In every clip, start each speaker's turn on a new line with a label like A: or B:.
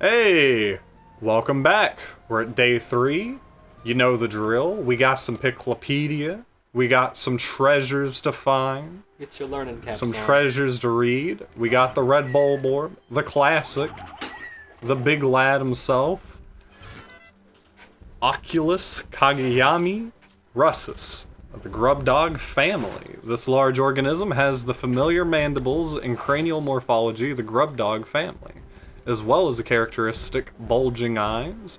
A: Hey, welcome back. We're at day 3. You know the drill. We got some Piclopedia. We got some treasures to find.
B: Get your learning caps
A: Some
B: on.
A: treasures to read. We got the Red Bulborb, the classic, the big lad himself, Oculus Kageyami Russus of the grub dog family. This large organism has the familiar mandibles and cranial morphology of the grub dog family, as well as the characteristic bulging eyes.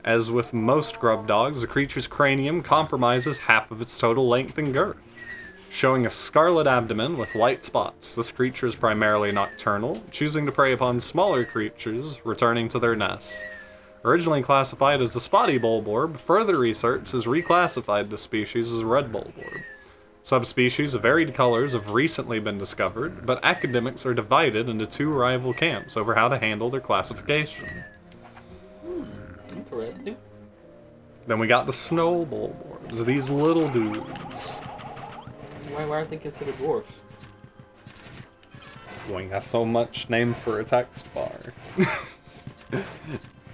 A: As with most grub dogs, the creature's cranium compromises half of its total length and girth, showing a scarlet abdomen with white spots. This creature is primarily nocturnal, choosing to prey upon smaller creatures returning to their nests. Originally classified as the spotty bulborb, further research has reclassified this species as a red bulborb. Subspecies of varied colors have recently been discovered, but academics are divided into two rival camps over how to handle their classification.
B: Interesting.
A: Then we got the snow bulborbs, these little dudes.
B: Why aren't they considered dwarfs?
A: We got so much name for a text bar.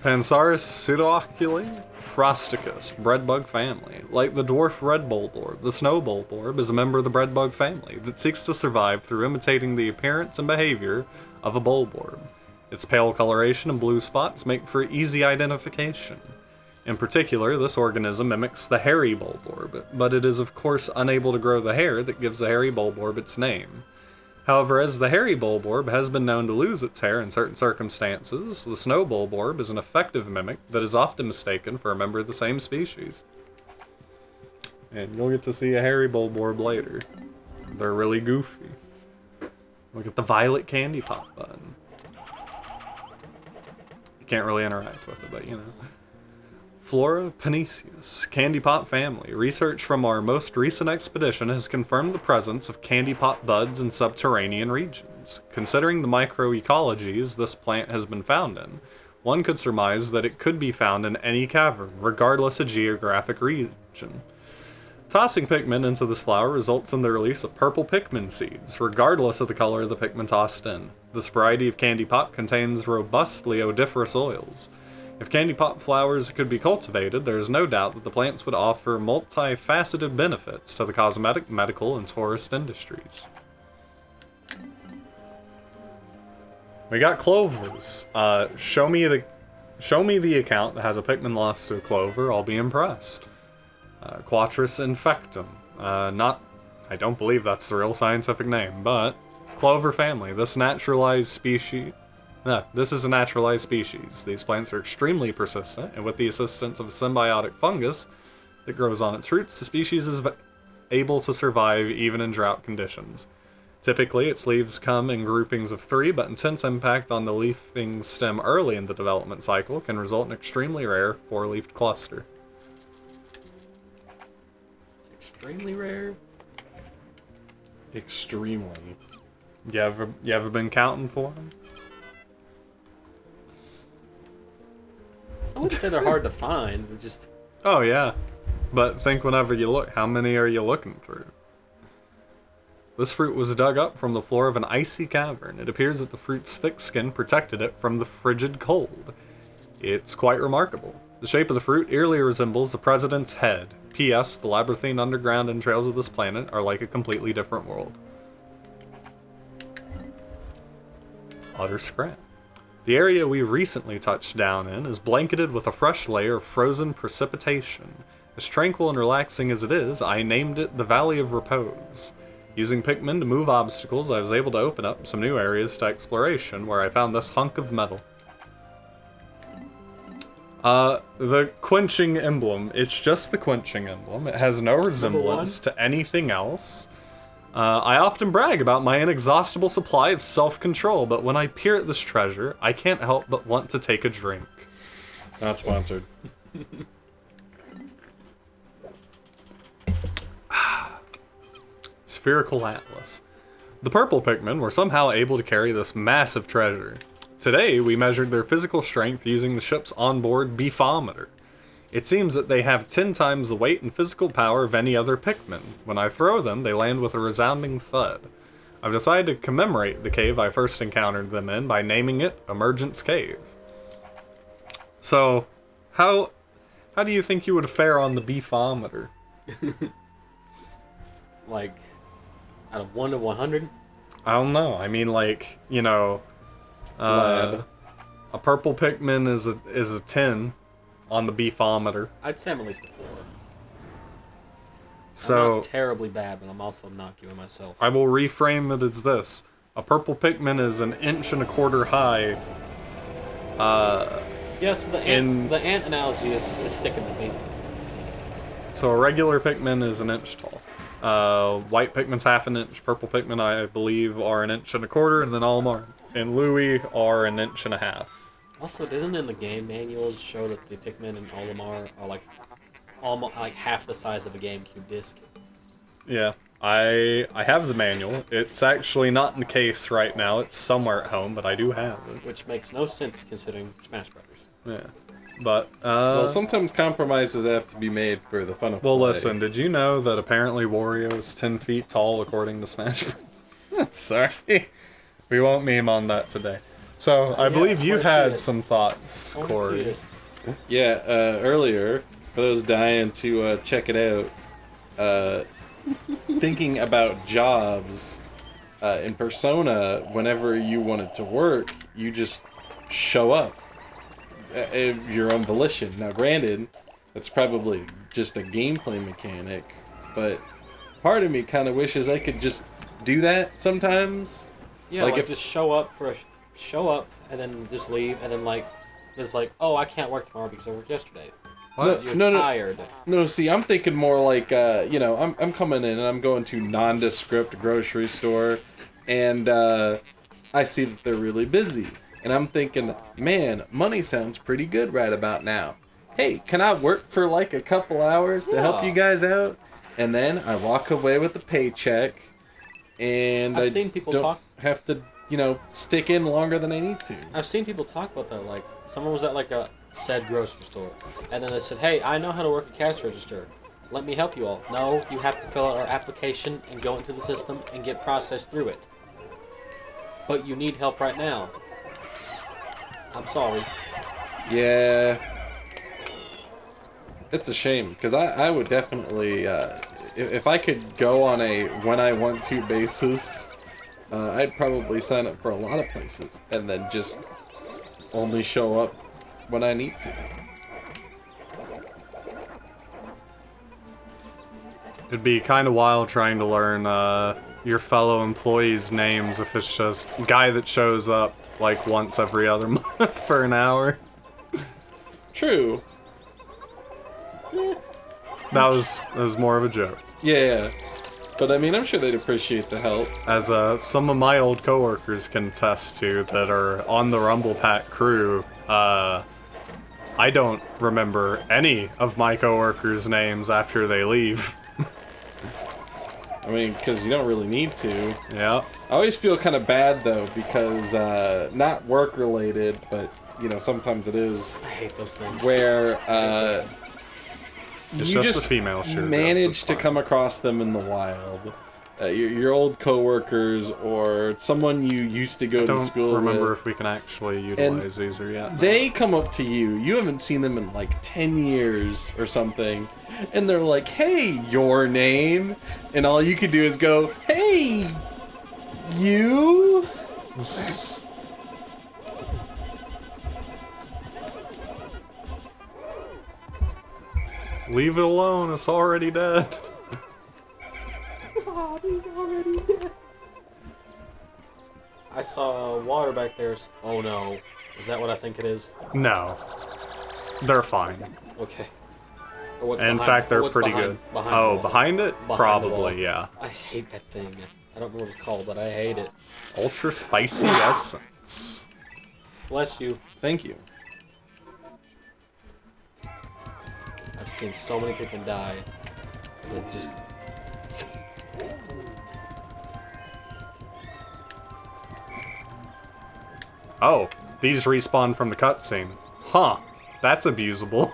A: Pansaurus pseudooculi frosticus, breadbug family. Like the dwarf red bulborb, the snow bulborb is a member of the breadbug family that seeks to survive through imitating the appearance and behavior of a bulborb. Its pale coloration and blue spots make for easy identification. In particular, this organism mimics the hairy bulborb, but it is of course unable to grow the hair that gives the hairy bulborb its name. However, as the hairy bulborb has been known to lose its hair in certain circumstances, the snow bulborb is an effective mimic that is often mistaken for a member of the same species. And you'll get to see a hairy bulborb later. They're really goofy. Look at the violet candy pop button. Can't really interact with it, but you know. Flora panaceus, candy pop family. Research from our most recent expedition has confirmed the presence of candy pop buds in subterranean regions. Considering the microecologies this plant has been found in, one could surmise that it could be found in any cavern, regardless of geographic region. Tossing Pikmin into this flower results in the release of purple Pikmin seeds, regardless of the color of the Pikmin tossed in. This variety of candy pop contains robustly odoriferous oils. If candy pop flowers could be cultivated, there is no doubt that the plants would offer multifaceted benefits to the cosmetic, medical, and tourist industries. We got clovers. Show me the account that has a Pikmin lost to a clover. I'll be impressed. Quatris infectum. I don't believe that's the real scientific name, but clover family. This is a naturalized species. These plants are extremely persistent, and with the assistance of a symbiotic fungus that grows on its roots, the species is able to survive even in drought conditions. Typically, its leaves come in groupings of 3, but intense impact on the leafing stem early in the development cycle can result in an extremely rare 4-leafed cluster.
B: Extremely rare?
C: Extremely.
A: You ever been counting for them?
B: I wouldn't say they're hard to find. They're just...
A: Oh yeah, but think whenever you look, how many are you looking through? This fruit was dug up from the floor of an icy cavern. It appears that the fruit's thick skin protected it from the frigid cold. It's quite remarkable. The shape of the fruit eerily resembles the president's head. P.S. The labyrinthine underground entrails of this planet are like a completely different world. Utter scrap. The area we recently touched down in is blanketed with a fresh layer of frozen precipitation. As tranquil and relaxing as it is, I named it the Valley of Repose. Using Pikmin to move obstacles, I was able to open up some new areas to exploration, where I found this hunk of metal. The quenching emblem. It's just the quenching emblem. It has no resemblance to anything else. I often brag about my inexhaustible supply of self-control, but when I peer at this treasure, I can't help but want to take a drink.
C: Not sponsored.
A: Spherical Atlas. The purple Pikmin were somehow able to carry this massive treasure. Today, we measured their physical strength using the ship's onboard beefometer. It seems that they have 10 times the weight and physical power of any other Pikmin. When I throw them, they land with a resounding thud. I've decided to commemorate the cave I first encountered them in by naming it Emergence Cave. So, how do you think you would fare on the beefometer?
B: Like, out of 1 to 100?
A: I don't know. I mean, like, you know,
C: Lab.
A: a purple Pikmin is a 10 on the beefometer.
B: I'd say I'm at least a 4. I'm
A: So
B: not terribly bad, but I'm also not giving myself.
A: I will reframe it as this: a purple Pikmin is an inch and a quarter high.
B: Yes, the ant analogy is sticking to me.
A: So a regular Pikmin is an inch tall. White Pikmin's half an inch. Purple Pikmin, I believe, are an inch and a quarter, and then Olimar and Louis are an inch and a half.
B: Also, doesn't in the game manuals show that the Pikmin and Olimar are like almost like half the size of a GameCube disc?
A: Yeah, I have the manual. It's actually not in the case right now. It's somewhere at home, but I do have it.
B: Which makes no sense considering Smash Brothers.
A: Yeah, but
C: Well, sometimes compromises have to be made for the fun of
A: well,
C: play.
A: listen. Did you know that apparently Wario is 10 feet tall according to Smash? Sorry, we won't meme on that today. So I
B: Yeah,
A: believe you
B: wanna see
A: had
B: it.
A: some thoughts,
B: I wanna see
A: Corey.
B: it.
C: Yeah, earlier, for those dying to check it out, thinking about jobs in Persona, whenever you wanted to work, you just show up of your own volition. Now, granted, that's probably just a gameplay mechanic, but part of me kind of wishes I could just do that sometimes.
B: Yeah,
C: Like
B: like,
C: if-
B: just show up and then just leave, and then like there's like, oh, I can't work tomorrow because I worked yesterday.
A: What?
B: You're
C: No, no.
B: tired.
C: No, see, I'm thinking more like, I'm coming in and I'm going to nondescript grocery store, and I see that they're really busy, and I'm thinking, man, money sounds pretty good right about now. Hey, can I work for like a couple hours to help
B: Yeah.
C: you guys out? And then I walk away with a paycheck, and
B: I've
C: I
B: seen people
C: don't
B: talk-
C: have to, stick in longer than I need to.
B: I've seen people talk about that. Like someone was at like a said grocery store, and then they said, "Hey, I know how to work a cash register. Let me help you all." No, you have to fill out our application and go into the system and get processed through it. But you need help right now. I'm sorry.
C: Yeah. It's a shame, because I would definitely, if I could go on a when I want to basis, I'd probably sign up for a lot of places, and then just only show up when I need to.
A: It'd be kind of wild trying to learn your fellow employees' names if it's just a guy that shows up like once every other month for an hour.
C: True.
A: That was more of a joke.
C: Yeah. But I mean, I'm sure they'd appreciate the help.
A: As some of my old coworkers can attest to that are on the Rumble Pack crew, I don't remember any of my coworkers' names after they leave.
C: I mean, because you don't really need to.
A: Yeah.
C: I always feel kind of bad, though, because not work-related, but, sometimes it is,
B: I hate those things.
C: where
A: It's
C: you
A: just the female shit,
C: manage
A: it's
C: to
A: fine.
C: come across them in the wild. Your old coworkers or someone you used to go to
A: Don't
C: school
A: remember
C: with.
A: if we can actually utilize these or yet.
C: They come up to you. You haven't seen them in like 10 years or something. And they're like, "Hey, your name?" And all you could do is go, "Hey, you?"
A: Leave it alone, it's already dead.
B: I saw water back there. Oh no. Is that what I think it is?
A: No. They're fine.
B: Okay. Or what's
A: In
B: behind-
A: fact,
B: or
A: they're
B: what's
A: pretty
B: behind-
A: good.
B: Behind the
A: Oh,
B: wall.
A: behind it?
B: Behind the
A: Probably,
B: wall.
A: yeah.
B: I hate that thing. I don't know what it's called, but I hate it.
A: Ultra spicy essence.
B: Bless you.
C: Thank you.
B: I've seen so many people die. It just.
A: Oh, these respawn from the cutscene. Huh. That's abusable.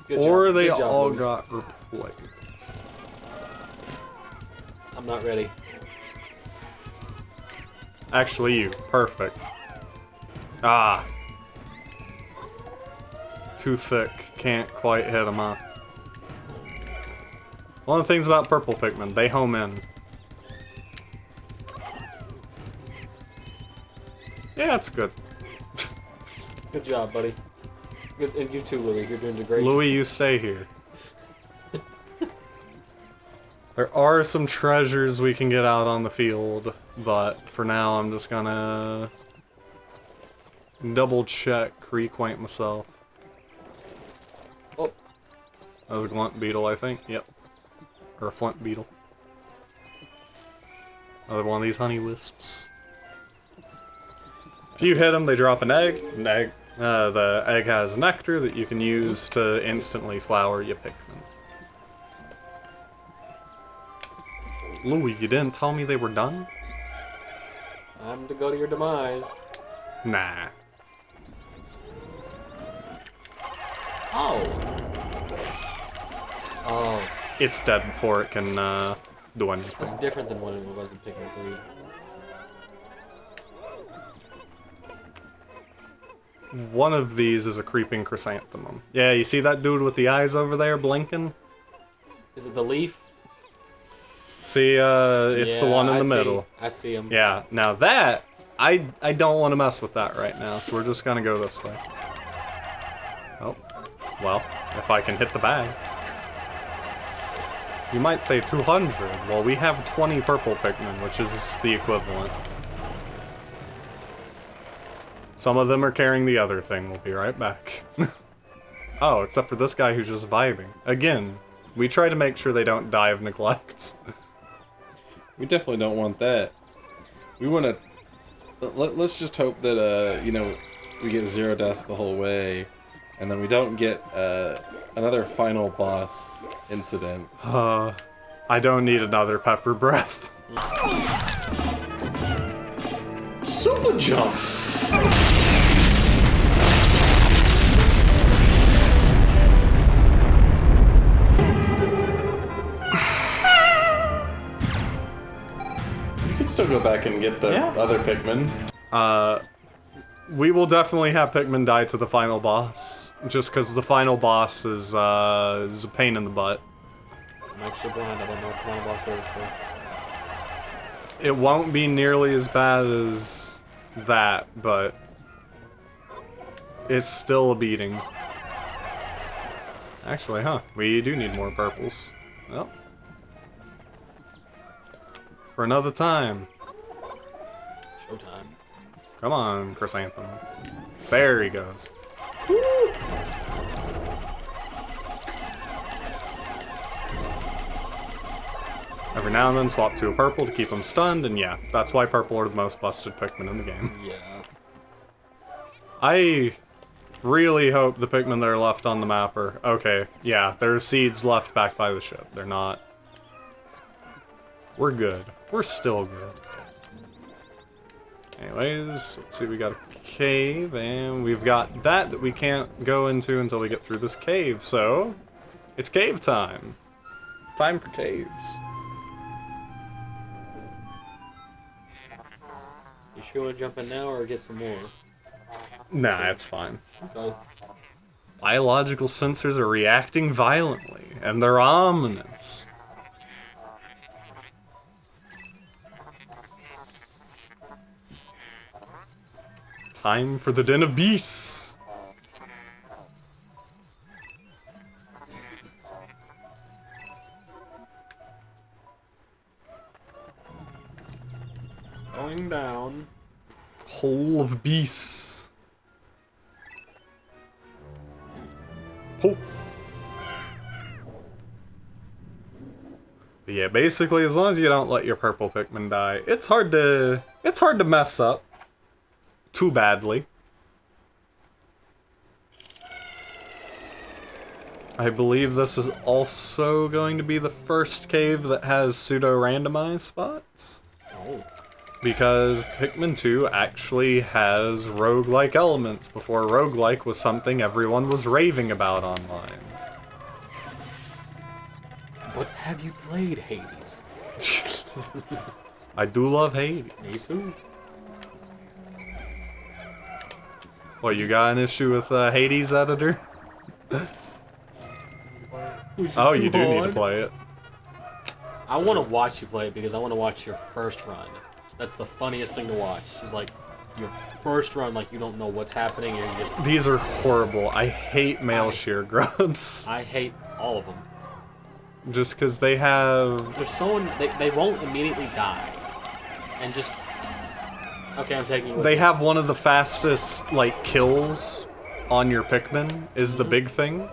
B: Good
A: Or
B: job.
A: they
B: Good job,
A: all
B: Louis.
A: got replaced.
B: I'm not ready.
A: Actually, you. Perfect. Ah. Too thick. Can't quite hit him, huh? One of the things about purple Pikmin, they home in. Yeah, it's good.
B: Good job, buddy. Good, and you too, Louie. You're doing a great
A: Louis, you stay here. There are some treasures we can get out on the field, but for now I'm just gonna double check, reacquaint myself.
B: Oh,
A: That was a Glunt Beetle, I think. Yep. Or a Flint Beetle. Another one of these honey wisps. If you hit them, they drop an egg. The egg has nectar that you can use to instantly flower your Pikmin. Louie, you didn't tell me they were done?
B: time to go to your demise.
A: Nah.
B: Oh. Oh,
A: It's dead before it can do anything.
B: that's different than what it was in Pikmin 3.
A: One of these is a creeping chrysanthemum. Yeah, you see that dude with the eyes over there blinking?
B: Is it the leaf?
A: See, it's the
B: Yeah,
A: one in
B: I
A: the
B: see.
A: middle.
B: I see him.
A: Yeah, now that, I don't want to mess with that right now, so we're just gonna go this way. Oh, well, if I can hit the bag. You might say 200. Well, we have 20 purple Pikmin, which is the equivalent. Some of them are carrying the other thing. We'll be right back. Oh, except for this guy who's just vibing. Again, we try to make sure they don't die of neglect.
C: We definitely don't want that. We want to. Let's just hope that you know, we get 0 deaths the whole way, and then we don't get another final boss incident.
A: I don't need another pepper breath.
C: Super jump. You can still go back and get the other Pikmin.
A: We will definitely have Pikmin die to the final boss, just because the final boss is a pain in the butt.
B: I'm actually blind. I don't know what the final boss is. So.
A: It won't be nearly as bad as that, but it's still a beating. Actually, huh? We do need more purples. Well, for another time.
B: Showtime.
A: Come on, Chrysanthemum. There he goes. Every now and then swap to a purple to keep them stunned, and yeah, that's why purple are the most busted Pikmin in the game.
B: Yeah.
A: I really hope the Pikmin that are left on the map are... Okay, yeah, there are seeds left back by the ship. They're not... We're good. We're still good. Anyways, let's see, we got a cave, and we've got that we can't go into until we get through this cave, so... It's cave time. Time for caves.
B: You sure you want to jump in now or get some more?
A: Nah, it's fine.
B: Okay.
A: Biological sensors are reacting violently, and they're ominous. Time for the Den of Beasts!
B: Going down.
A: Hole of Beasts. Oh. But yeah, basically, as long as you don't let your purple Pikmin die, it's hard to mess up too badly. I believe this is also going to be the first cave that has pseudo-randomized spots.
B: Oh.
A: Because Pikmin 2 actually has roguelike elements before roguelike was something everyone was raving about online.
B: But have you played Hades?
A: I do love Hades.
B: Me too.
A: What, you got an issue with Hades editor? Oh, you do need to play it.
B: I want to watch you play it because I want to watch your first run. That's the funniest thing to watch. It's like your first run, like you don't know what's happening, and you just.
A: These are horrible. I hate male shear grubs.
B: I hate all of them.
A: Just because they have...
B: There's someone they won't immediately die, and just. Okay, I'm taking you. With
A: They
B: me.
A: have one of the fastest, like, kills on your Pikmin, is the big thing.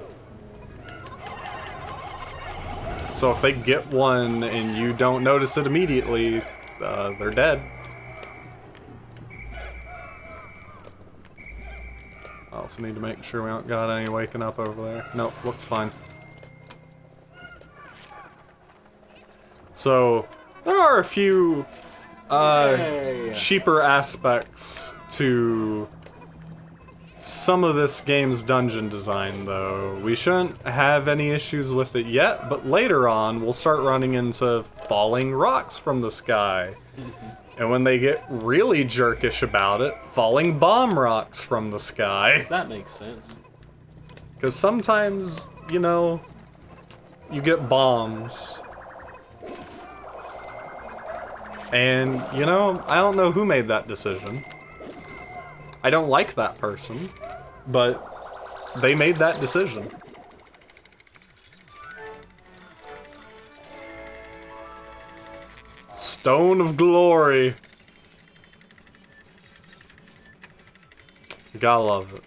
A: So if they get one and you don't notice it immediately, they're dead. I also need to make sure we don't got any waking up over there. Nope, looks fine. So, there are a few
B: Hey.
A: cheaper aspects to some of this game's dungeon design, though. We shouldn't have any issues with it yet, but later on, we'll start running into falling rocks from the sky. And when they get really jerkish about it, falling bomb rocks from the sky.
B: That makes sense.
A: Because sometimes, you know, you get bombs. And, you know, I don't know who made that decision. I don't like that person, but they made that decision. Stone of Glory. You gotta love it.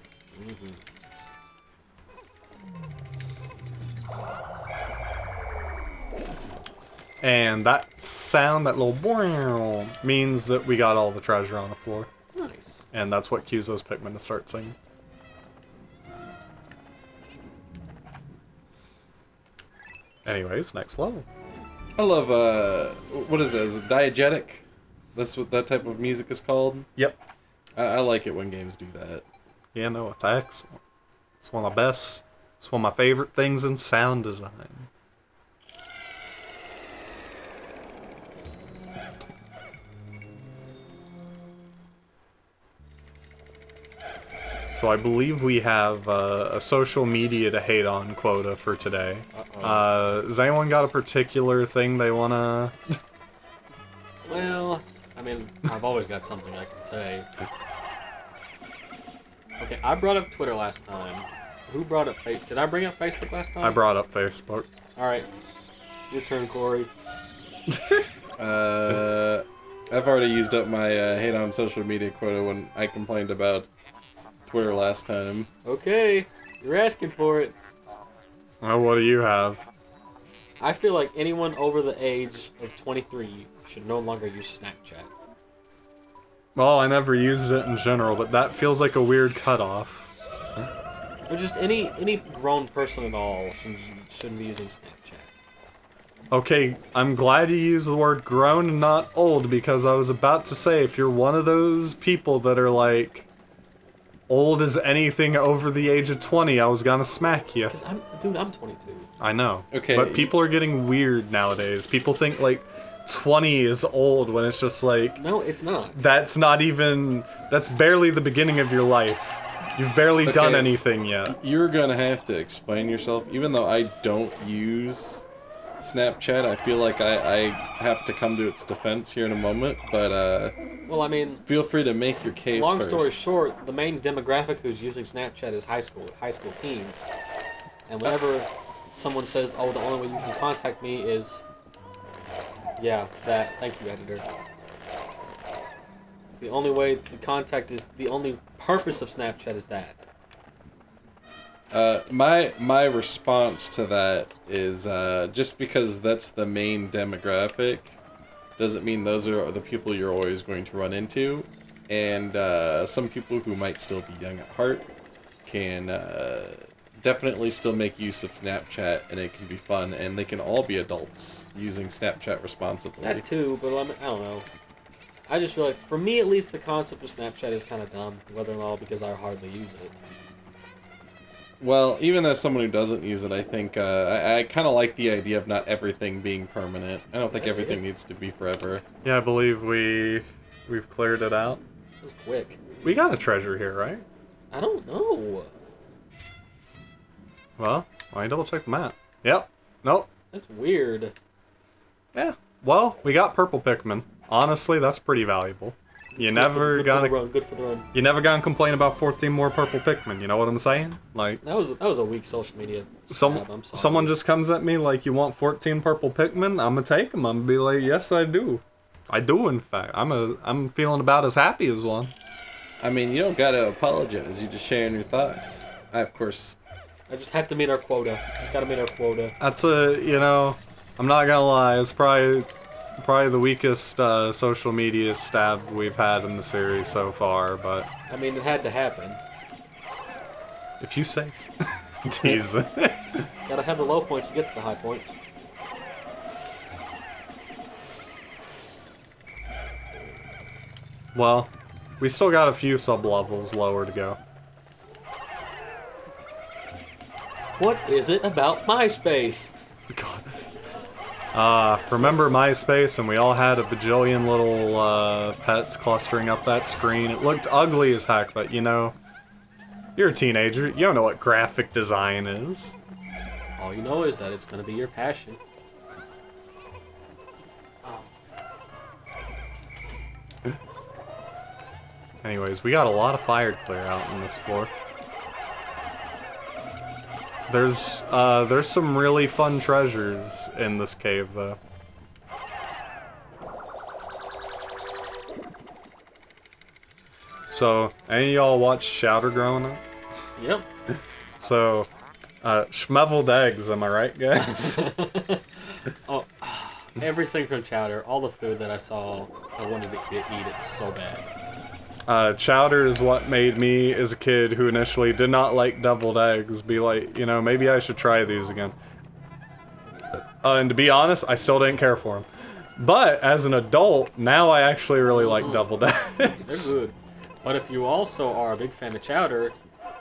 A: And that sound, that little boing, means that we got all the treasure on the floor.
B: Nice.
A: And that's what cues those Pikmin to start singing. Anyways, next level.
C: I love, what is it? Is it diegetic? That's what that type of music is called?
A: Yep.
C: I like it when games do that.
A: Yeah, no, it's excellent. It's one of my best. It's one of my favorite things in sound design. So I believe we have a social media to hate on quota for today. Has anyone got a particular thing they wanna...
B: Well, I mean, I've always got something I can say. Okay, I brought up Twitter last time. Who brought up Facebook? Did I bring up Facebook last time?
A: I brought up Facebook.
B: Alright. Your turn, Corey.
C: I've already used up my hate on social media quota when I complained about Twitter last time.
B: Okay, you're asking for it.
A: Well, what do you have?
B: I feel like anyone over the age of 23 should no longer use Snapchat.
A: Well, I never used it in general, but that feels like a weird cutoff.
B: Or just any grown person at all shouldn't be using Snapchat.
A: Okay, I'm glad you used the word grown and not old, because I was about to say, if you're one of those people that are like, old as anything over the age of 20, I was gonna smack you.
B: Because I'm 22.
A: I know.
C: Okay.
A: But people are getting weird nowadays. People think like 20 is old when it's just like,
B: No, it's not.
A: that's not even, that's barely the beginning of your life. You've barely done
C: Okay.
A: anything yet.
C: You're gonna have to explain yourself. Even though I don't use Snapchat, I feel like I have to come to its defense here in a moment, but
B: Well, I mean,
C: feel free to make your case
B: long
C: first.
B: story short, the main demographic who's using Snapchat is high school teens. And whenever someone says, "Oh, the only way you can contact me is," yeah, that. Thank you, editor. The only way to contact is the only purpose of Snapchat is that.
C: My response to that is just because that's the main demographic doesn't mean those are the people you're always going to run into, and some people who might still be young at heart can definitely still make use of Snapchat, and it can be fun, and they can all be adults using Snapchat responsibly.
B: That too, but I don't know. I just feel like, for me at least, the concept of Snapchat is kind of dumb, whether or not because I hardly use it.
C: Well, even as someone who doesn't use it, I think I kind of like the idea of not everything being permanent. I don't think everything needs to be forever.
A: Yeah, I believe we've cleared it out.
B: That was quick.
A: We got a treasure here, right?
B: I don't know.
A: Well, why don't you double check the map? Yep. Nope.
B: That's weird.
A: Yeah. Well, we got purple Pikmin. Honestly, that's pretty valuable. You never
B: good for
A: gonna
B: the run. Good for the run.
A: you never gonna complain about 14 more purple Pikmin. You know what I'm saying? Like
B: That was a weak social media.
A: some
B: stab, I'm sorry.
A: someone just comes at me like, you want 14 purple Pikmin? I'm gonna take them. I'm gonna be like, yes, I do. I do, in fact. I'm feeling about as happy as one.
C: I mean, you don't gotta apologize. You just sharing your thoughts. I, of course.
B: I just have to meet our quota. Just gotta meet our quota.
A: That's I'm not gonna lie, it's probably the weakest social media stab we've had in the series so far, but
B: I mean, it had to happen.
A: if you say so. Tease.
B: Gotta have the low points to get to the high points.
A: Well, we still got a few sub-levels lower to go.
B: What is it about MySpace?
A: God. Remember MySpace, and we all had a bajillion little pets clustering up that screen? It looked ugly as heck, but you're a teenager. You don't know what graphic design is.
B: All you know is that it's gonna be your passion.
A: Anyways, we got a lot of fire to clear out on this floor. There's some really fun treasures in this cave, though. So, any of y'all watched Chowder growing up?
B: Yep.
A: So, schmeveled eggs, am I right, guys?
B: Oh, everything from Chowder, all the food that I saw, I wanted to eat it so bad.
A: Chowder is what made me, as a kid who initially did not like deviled eggs, be like, maybe I should try these again. And to be honest, I still didn't care for them. But as an adult, now I actually really like deviled eggs.
B: They're good. But if you also are a big fan of Chowder,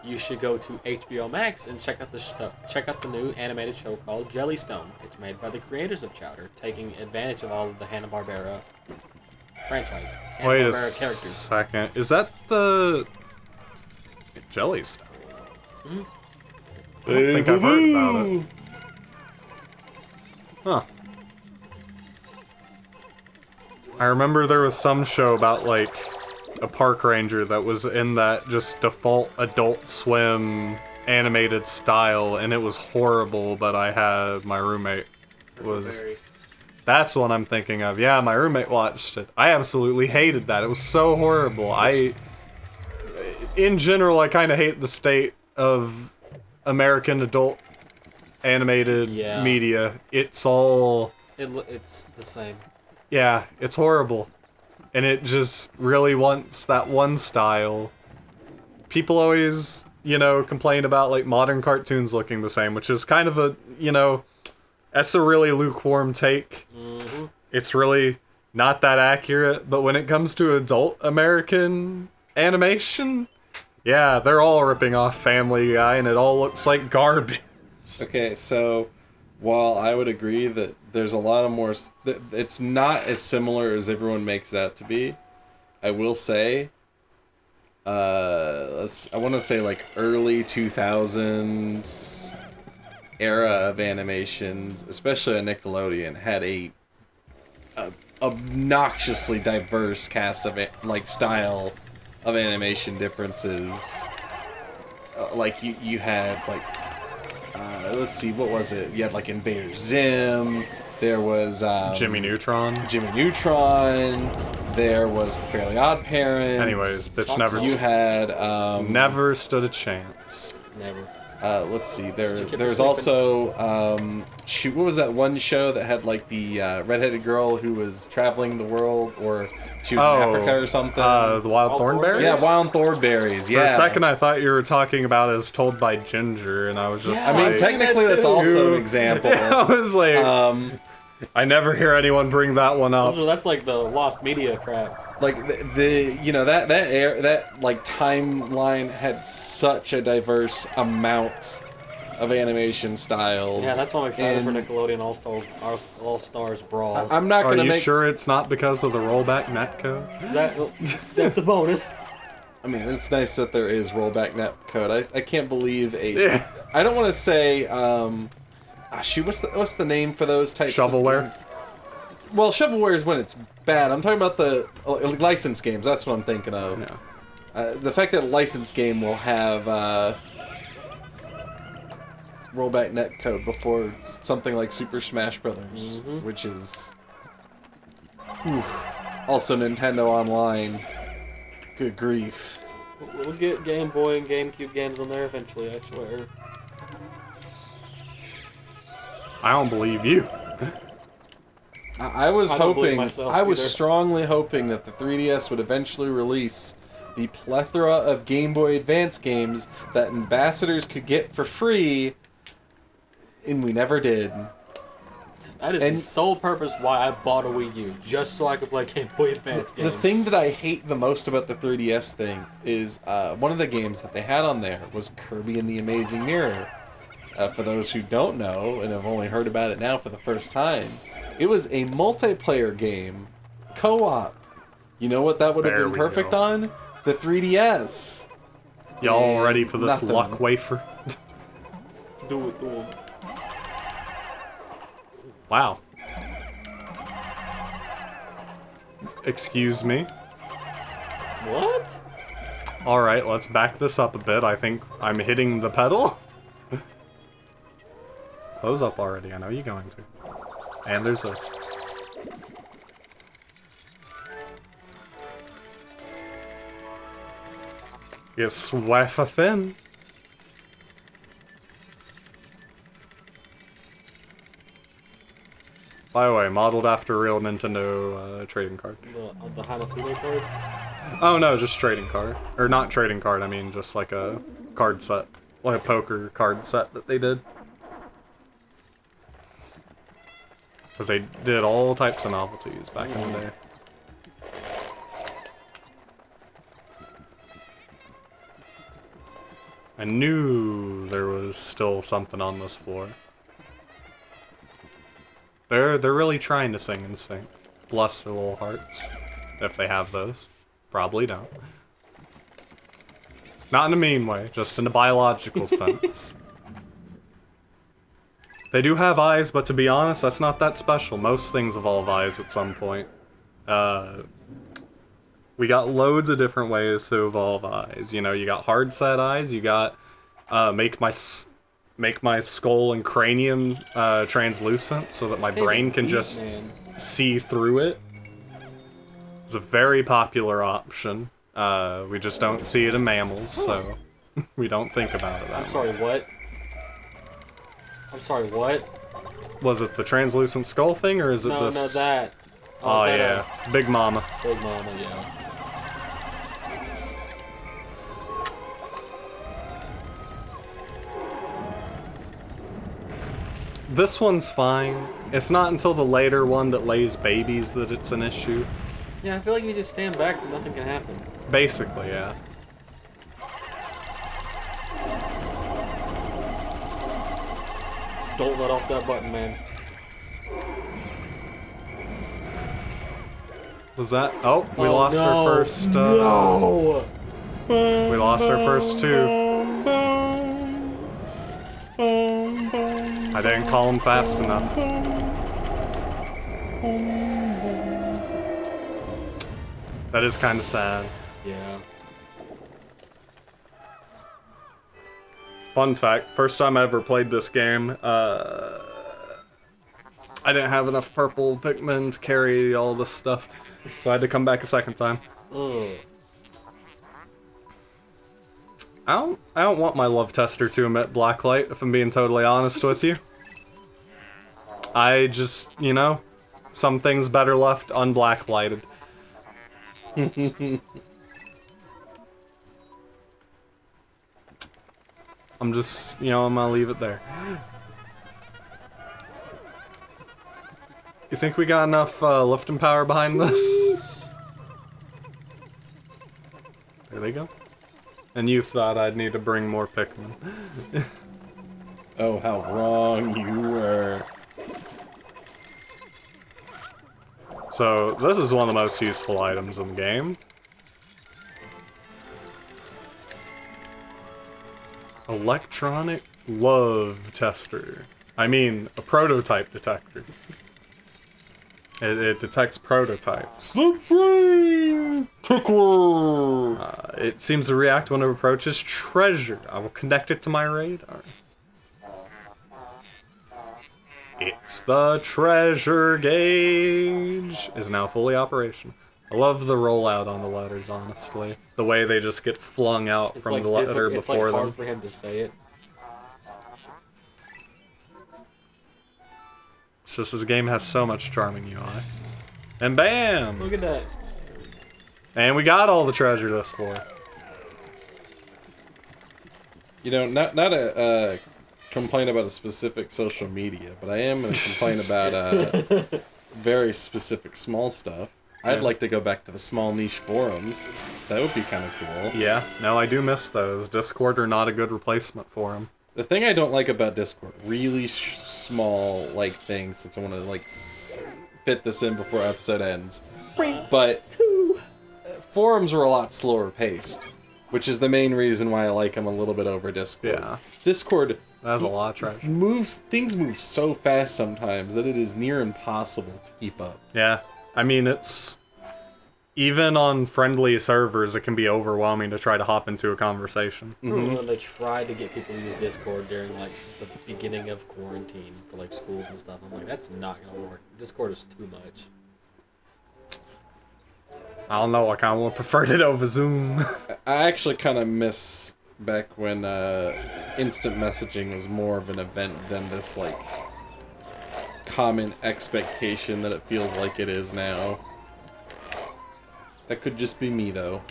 B: you should go to HBO Max and check out the new animated show called Jellystone. It's made by the creators of Chowder, taking advantage of all of the Hanna-Barbera franchise.
A: Wait a
B: Hanna-Barbera characters.
A: second. Is that the Jellystone? I don't think I've heard about it. Huh. I remember there was some show about, like, a park ranger that was in that just default Adult Swim animated style, and it was horrible, but my roommate was... That's what I'm thinking of. Yeah, my roommate watched it. I absolutely hated that. It was so horrible. In general, I kind of hate the state of American adult animated media. It's all...
B: It's the same.
A: Yeah, it's horrible. And it just really wants that one style. People always, complain about, like, modern cartoons looking the same, which is kind of a, that's a really lukewarm take.
B: Mm-hmm.
A: It's really not that accurate, but when it comes to adult American animation, yeah, they're all ripping off Family Guy, and it all looks like garbage.
C: Okay, so while I would agree that there's a lot of more... It's not as similar as everyone makes it out to be, I will say... I want to say, like, early 2000s era of animations, especially on Nickelodeon, had a obnoxiously diverse cast of style of animation differences. Like you had let's see, what was it? You had like Invader Zim. There was
A: Jimmy Neutron.
C: There was the Fairly Odd Parents.
A: Anyways, bitch
C: You had
A: never stood a chance.
B: Never.
C: Let's see. There's also what was that one show that had like the redheaded girl who was traveling the world, or she was in Africa or something?
A: The Wild Thornberries?
C: Yeah, Wild Thornberries. Yeah.
A: For a second, I thought you were talking about As Told by Ginger, and I was just.
C: I mean, technically, that's also an example.
A: I was like, I never hear anyone bring that one up.
B: That's like the lost media crap.
C: Like that like timeline had such a diverse amount of animation styles.
B: Yeah, that's why I'm excited for
C: and
B: Nickelodeon All Stars Brawl.
C: I'm not
A: Are
C: gonna
A: you
C: make.
A: sure it's not because of the rollback netcode?
B: That's a bonus.
C: I mean, it's nice that there is rollback netcode. I can't believe a.
A: Yeah.
C: I don't want to say. Shoot, what's the name for those types
A: Shovelware?
C: of games? Well, shovelware is when it's bad. I'm talking about the licensed games. That's what I'm thinking of.
A: Yeah.
C: The fact that a licensed game will have rollback netcode before something like Super Smash Brothers, which is also Nintendo Online. Good grief.
B: We'll get Game Boy and GameCube games on there eventually, I swear.
A: I don't believe you.
C: I was
B: I don't believe
C: hoping,
B: myself
C: I was
B: either.
C: strongly hoping that the 3DS would eventually release the plethora of Game Boy Advance games that ambassadors could get for free, and we never did.
B: That is
C: And-
B: the sole purpose why I bought a Wii U, just so I could play Game Boy Advance games.
C: The thing that I hate the most about the 3DS thing is one of the games that they had on there was Kirby and the Amazing Mirror. For those who don't know and have only heard about it now for the first time, it was a multiplayer game, co-op. You know what that would have
A: There
C: been
A: we
C: perfect
A: go.
C: on? The 3DS.
A: Y'all
C: And
A: ready for this
C: nothing.
A: luck wafer?
B: Do it.
A: Wow. Excuse me.
B: What?
A: Alright, let's back this up a bit. I think I'm hitting the pedal. Close up already, I know you're going to. And there's this. You swaffa thin. By the way, modeled after a real Nintendo trading card.
B: The Hanafuda cards?
A: Oh no, just trading card. Or not trading card, I mean just like a card set. Like a poker card set that they did. Because they did all types of novelties back in the day. I knew there was still something on this floor. They're really trying to sing in sync. Bless their little hearts. If they have those. Probably don't. Not in a mean way, just in a biological sense. They do have eyes, but to be honest, that's not that special. Most things evolve eyes at some point. We got loads of different ways to evolve eyes. You know, you got hard set eyes, you got make my skull and cranium translucent so that my brain can just see through it. It's a very popular option. We just don't see it in mammals, so we don't think about it that
B: I'm
A: much.
B: sorry, what? I'm sorry, what?
A: Was it the translucent skull thing, or is it
B: No,
A: this?
B: no, that.
A: Oh,
B: is that
A: yeah, Big Mama.
B: a Big Mama, yeah.
A: This one's fine. It's not until the later one that lays babies that it's an issue.
B: Yeah, I feel like you just stand back and nothing can happen.
A: Basically, yeah.
B: Don't let off that button, man.
A: Was that? Oh, we
B: Oh,
A: lost our
B: no.
A: first.
B: No!
A: We lost our first two. I didn't call him fast enough. That is kind of sad.
B: Yeah.
A: Fun fact, first time I ever played this game, I didn't have enough purple Pikmin to carry all this stuff, so I had to come back a second time.
B: Ugh.
A: I don't want my love tester to emit blacklight, if I'm being totally honest with you. I just, you know, some things better left unblacklighted. I'm just, you know, I'm gonna leave it there. You think we got enough lifting power behind this? they go. And you thought I'd need to bring more Pikmin.
C: Oh, how wrong you were.
A: So, this is one of the most useful items in the game. Electronic love tester. I mean, a prototype detector. It detects prototypes. It seems to react when it approaches treasure. I will connect it to my radar. It's the treasure gauge. Is now fully operational. I love the rollout on the letters, honestly. The way they just get flung out
B: It's
A: from
B: like
A: the letter
B: it's
A: before
B: like hard
A: them.
B: for him to say it.
A: It's just this game has so much charming UI. And bam!
B: Look at that.
A: And we got all the treasure thus far.
C: You know, not a complain about a specific social media, but I am going to complain about very specific small stuff. I'd like to go back to the small niche forums. That would be kind of cool.
A: Yeah, no, I do miss those. Discord are not a good replacement for them.
C: The thing I don't like about Discord, really small like things, since I want to like fit this in before episode ends. But forums are a lot slower paced, which is the main reason why I like them a little bit over Discord.
A: Yeah.
C: Discord
A: That's a lot of treasure.
C: things move so fast sometimes that it is near impossible to keep up.
A: Yeah, I mean, it's... Even on friendly servers, it can be overwhelming to try to hop into a conversation.
B: When they tried to get people to use Discord during like the beginning of quarantine for like schools and stuff, I'm like, that's not gonna work. Discord is too much.
A: I don't know, I kind of preferred it over Zoom.
C: I actually kind of miss back when instant messaging was more of an event than this like common expectation that it feels like it is now. That could just be me though.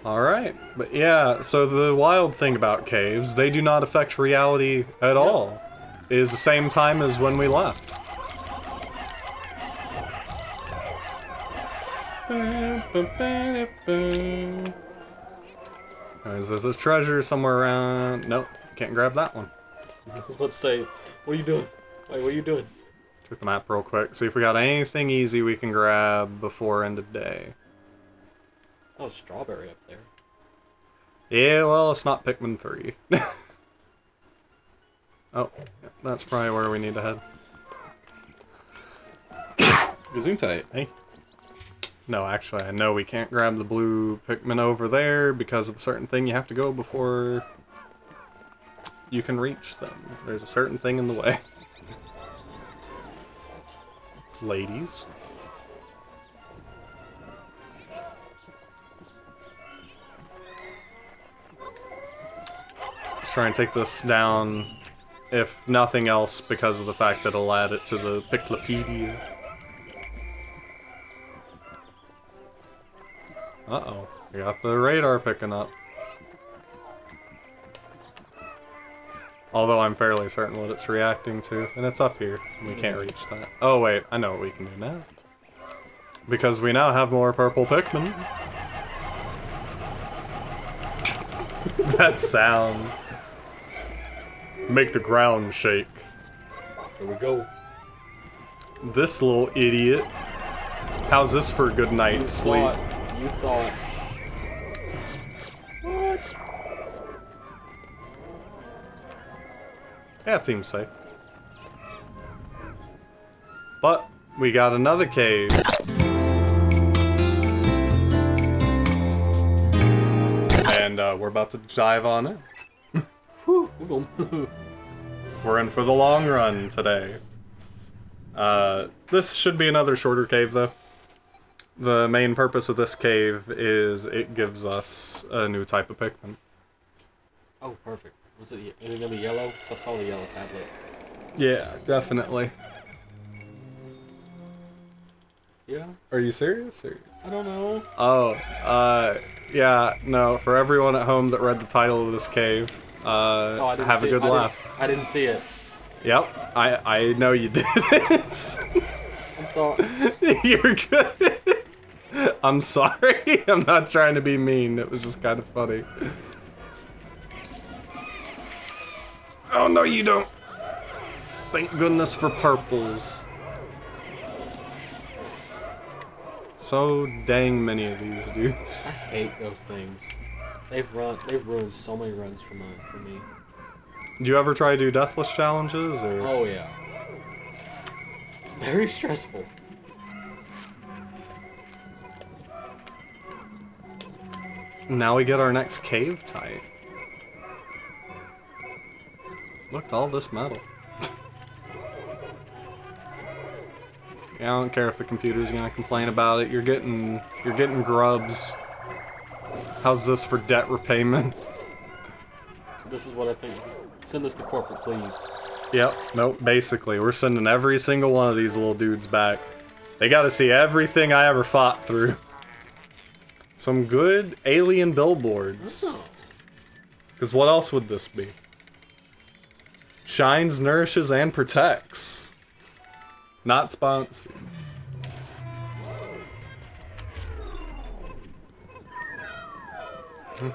A: Alright, but yeah, so the wild thing about caves, they do not affect reality at all. It is the same time as when we left. There's a treasure somewhere around. Nope, can't grab that one.
B: Let's say, what are you doing? Wait, what are you doing?
A: Check the map real quick, see if we got anything easy we can grab before end of day.
B: Oh, strawberry up there.
A: Yeah, well, it's not Pikmin 3. Oh, yeah, that's probably where we need to head.
C: Gesundheit.
A: Hey. No, actually, I know we can't grab the blue Pikmin over there because of a certain thing you have to go before you can reach them. There's a certain thing in the way. Ladies. Let's try and take this down, if nothing else, because of the fact that it'll add it to the Piclopedia. Uh-oh, we got the radar picking up. Although I'm fairly certain what it's reacting to, and it's up here. We can't reach that. Oh wait, I know what we can do now. Because we now have more purple Pikmin. That sound. Make the ground shake.
B: Here we go.
A: This little idiot. How's this for a good night's sleep?
B: You thought.
A: Yeah, it seems safe. But we got another cave. And we're about to dive on in.
B: Whew, we're going.
A: We're in for the long run today. This should be another shorter cave, though. The main purpose of this cave is it gives us a new type of Pikmin.
B: Oh, perfect. Was it gonna be yellow? 'Cause I saw the yellow tablet.
A: Yeah, definitely.
B: Yeah.
A: Are you serious?
B: I don't know.
A: Oh, yeah, no, for everyone at home that read the title of this cave,
B: Oh, I didn't
A: have a
B: see
A: good
B: it.
A: laugh.
B: I didn't see it.
A: Yep, I know you didn't.
B: I'm sorry.
A: You're good. I'm sorry. I'm not trying to be mean. It was just kind of funny. Oh, no, you don't. Thank goodness for purples. So dang many of these dudes.
B: I hate those things. They've ruined so many runs for me.
A: Do you ever try to do deathless challenges, or?
B: Oh yeah. Very stressful.
A: Now we get our next cave type. Look at all this metal. Yeah, I don't care if the computer's gonna complain about it. You're getting grubs. How's this for debt repayment?
B: This is what I think. Send this to corporate, please.
A: Yep, nope, basically. We're sending every single one of these little dudes back. They gotta see everything I ever fought through. Some good alien billboards.
B: Oh.
A: Because what else would this be? Shines, nourishes, and protects. Not sponsored.
C: Is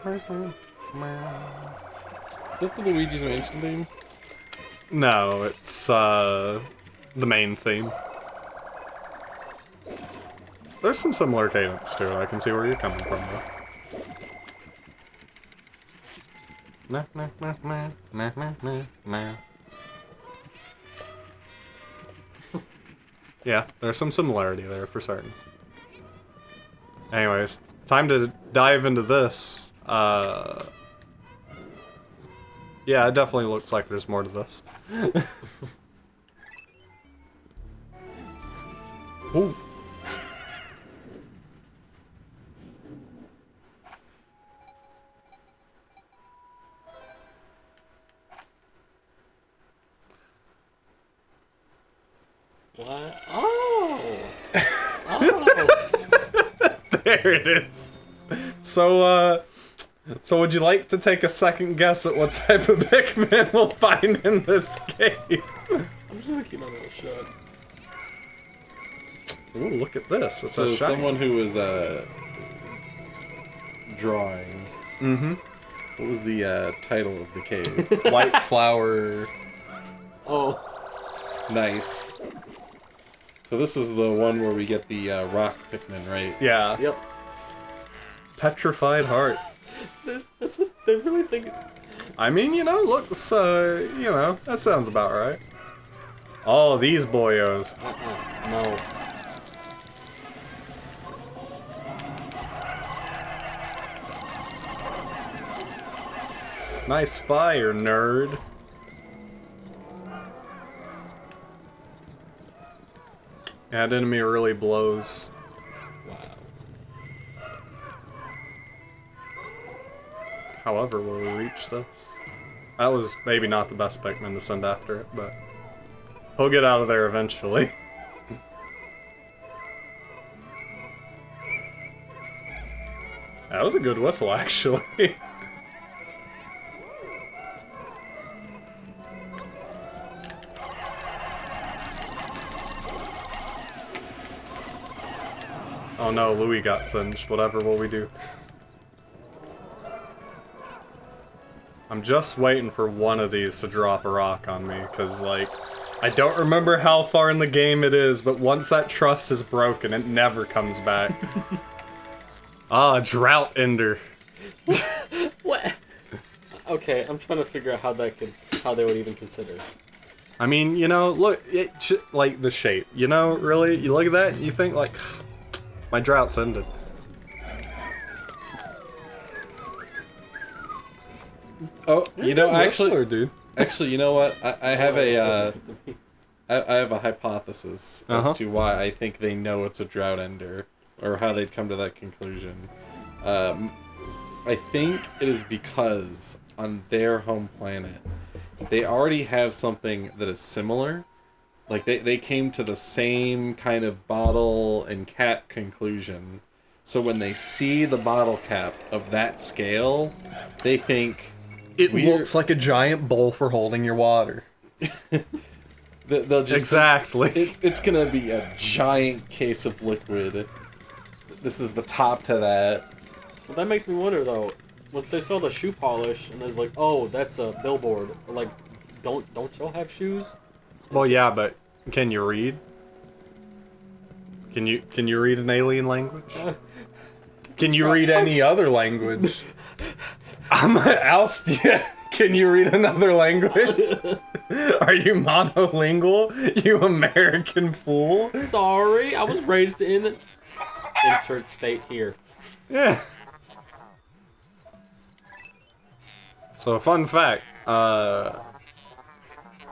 C: that the Luigi's Mansion theme?
A: No, it's the main theme. There's some similar cadence to it. I can see where you're coming from, though. Nah, nah, nah, nah, nah, nah, nah, nah. Yeah, there's some similarity there for certain. Anyways, time to dive into this. Yeah, it definitely looks like there's more to this. Ooh.
B: What? Oh! Oh!
A: There it is. So would you like to take a second guess at what type of Pikmin we'll find in this game?
B: I'm just gonna keep my mouth shut.
A: Ooh, look at this. It's
C: So
A: a shiny.
C: someone who was drawing.
A: Mm-hmm.
C: What was the title of the cave?
A: White flower.
B: Oh.
C: Nice. So this is the one where we get the rock Pikmin, right?
A: Yeah.
B: Yep.
A: Petrified heart.
B: That's what they really think.
A: I mean, looks, that sounds about right. Oh, these boyos.
B: No.
A: Nice fire, nerd. That enemy really blows.
B: Wow.
A: However, will we reach this? That was maybe not the best Pikmin to send after it, but he'll get out of there eventually. That was a good whistle, actually. Oh no, Louis got singed. Whatever will we do? I'm just waiting for one of these to drop a rock on me, because, like, I don't remember how far in the game it is, but once that trust is broken, it never comes back. Ah, Drought Ender.
B: What? Okay, I'm trying to figure out how they would even consider.
A: I mean, look, like the shape. Really, you look at that and you think, like, my drought's ended.
C: Oh,
A: Whistler, dude.
C: actually, you know what? I have I have a hypothesis
A: Uh-huh.
C: as to why I think they know it's a drought ender, or how they'd come to that conclusion. I think it is because on their home planet, they already have something that is similar. Like, they came to the same kind of bottle and cap conclusion. So when they see the bottle cap of that scale, they think...
A: It
C: We're-
A: looks like a giant bowl for holding your water.
C: They'll just
A: Exactly.
C: It's gonna be a giant case of liquid this is the top to that.
B: But that makes me wonder though. Once they sell the shoe polish and there's like, oh, that's a billboard. Like, don't y'all have shoes?
A: Well, yeah, but can you read? Can you read an alien language? Can you read any other language? I'm else. Yeah. Can you read another language? Are you monolingual? You American fool?
B: Sorry, I was raised in insert state here.
A: Yeah. So, fun fact.